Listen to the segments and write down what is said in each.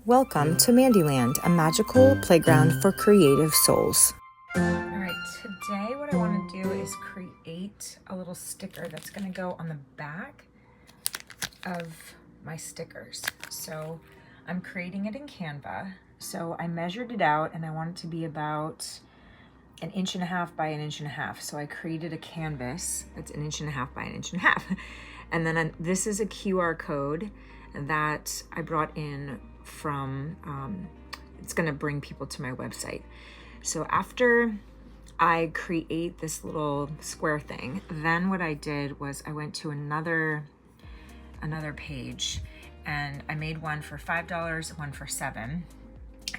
Welcome to Mandyland, a magical playground for creative souls. All right, today what I want to do is create a little sticker that's going to go on the back of my stickers. So I'm creating it in Canva. So I measured it out and I want it to be about 1.5 inches by 1.5 inches. So I created a canvas that's 1.5 inches by 1.5 inches. And then this is a QR code that I brought in from, it's gonna bring people to my website. So after I create this little square thing, then what I did was I went to another page and I made one for $5, one for $7.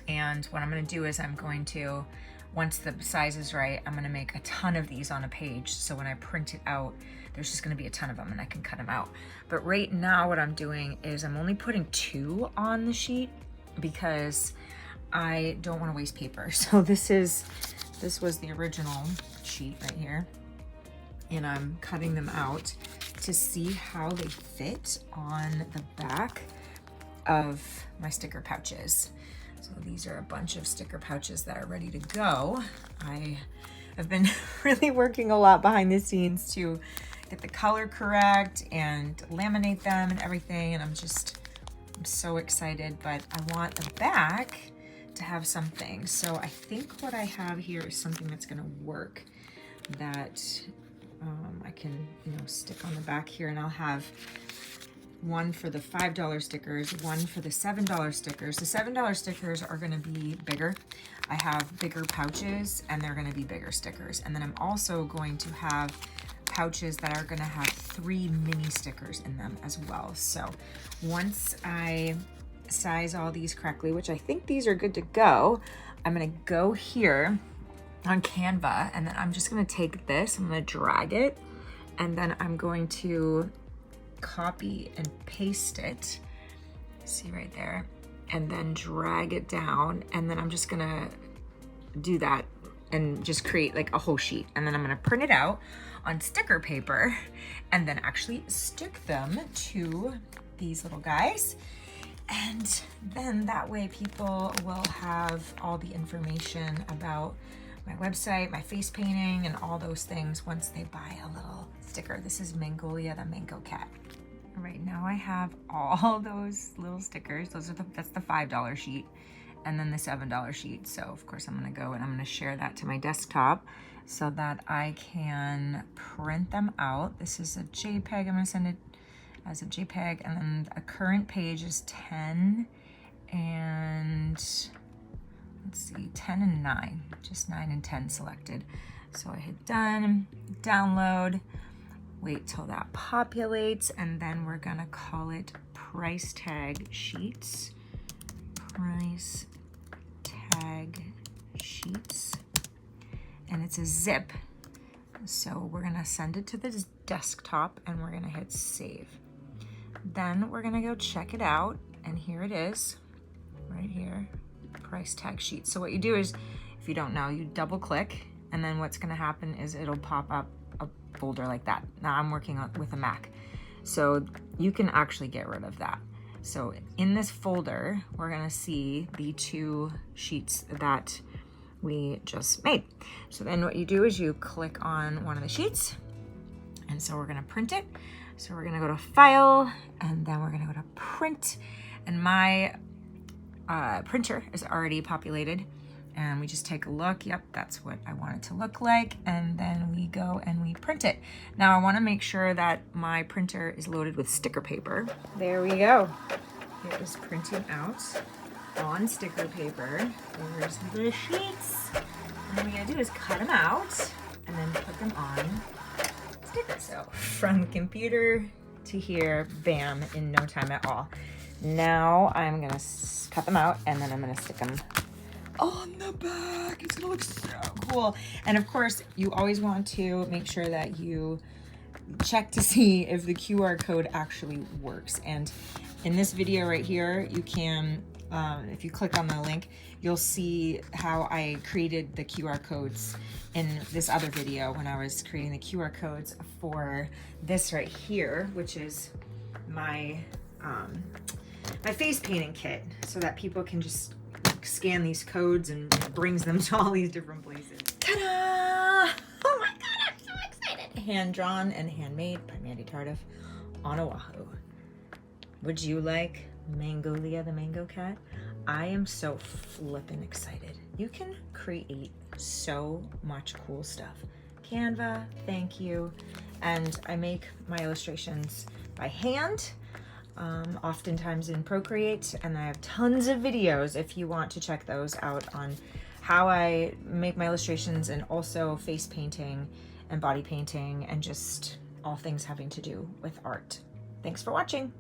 And what I'm gonna do is I'm going to, once the size is right, I'm gonna make a ton of these on a page. So when I print it out, there's just gonna be a ton of them and I can cut them out. But right now what I'm doing is I'm only putting 2 on the sheet because I don't wanna waste paper. So this was the original sheet right here. And I'm cutting them out to see how they fit on the back of my sticker pouches. So these are a bunch of sticker pouches that are ready to go. I have been really working a lot behind the scenes to get the color correct and laminate them and everything. And I'm so excited, but I want the back to have something. So I think what I have here is something that's gonna work that I can, stick on the back here, and I'll have one for the $5 stickers, one for the $7 stickers. The $7 stickers are gonna be bigger. I have bigger pouches and they're gonna be bigger stickers. And then I'm also going to have pouches that are gonna have 3 mini stickers in them as well. So once I size all these correctly, which I think these are good to go, I'm gonna go here on Canva and then I'm just gonna take this, I'm gonna drag it, and then I'm going to copy and paste it, see right there, and then drag it down, and then I'm just gonna do that and just create like a whole sheet, and then I'm gonna print it out on sticker paper and then actually stick them to these little guys, and then that way people will have all the information about my website, my face painting, and all those things once they buy a little sticker. This is Magnolia, the mango cat. Right now I have all those little stickers. That's the $5 sheet, and then the $7 sheet. So of course I'm gonna go and I'm gonna share that to my desktop so that I can print them out. This is a JPEG, I'm gonna send it as a JPEG, and then a current page is 10 and let's see, 10 and 9, just 9 and 10 selected. So I hit done, download, wait till that populates, and then we're gonna call it price tag sheets. Price tag sheets. And it's a zip. So we're gonna send it to the desktop and we're gonna hit save. Then we're gonna go check it out, and here it is, right here, price tag sheet. So what you do is, if you don't know, you double click, and then what's gonna happen is it'll pop up a folder like that. Now I'm working with a Mac, so you can actually get rid of that. So in this folder, we're gonna see the 2 sheets that we just made. So then what you do is you click on one of the sheets, and so we're gonna print it. So we're gonna go to File, and then we're gonna go to Print, and my printer is already populated, and we just take a look. Yep, that's what I want it to look like, and then we go and we print it. Now I want to make sure that my printer is loaded with sticker paper. There we go. It is printing out on sticker paper. There's the sheets. And what we gotta do is cut them out and then put them on stickers. So from computer to here, bam, in no time at all. Now I'm gonna cut them out, and then I'm gonna stick them on the back. It's gonna look so cool. And of course, you always want to make sure that you check to see if the QR code actually works. And in this video right here, you can, if you click on the link, you'll see how I created the QR codes in this other video when I was creating the QR codes for this right here, which is my my face painting kit so that people can just scan these codes and it brings them to all these different places. Ta-da! Oh my god, I'm so excited! Hand drawn and handmade by Mandy Tardif on Oahu. Would you like Mangolia the mango cat? I am so flippin' excited. You can create so much cool stuff. Canva, thank you. And I make my illustrations by hand, oftentimes in Procreate, and I have tons of videos if you want to check those out on how I make my illustrations, and also face painting and body painting and just all things having to do with art. Thanks for watching.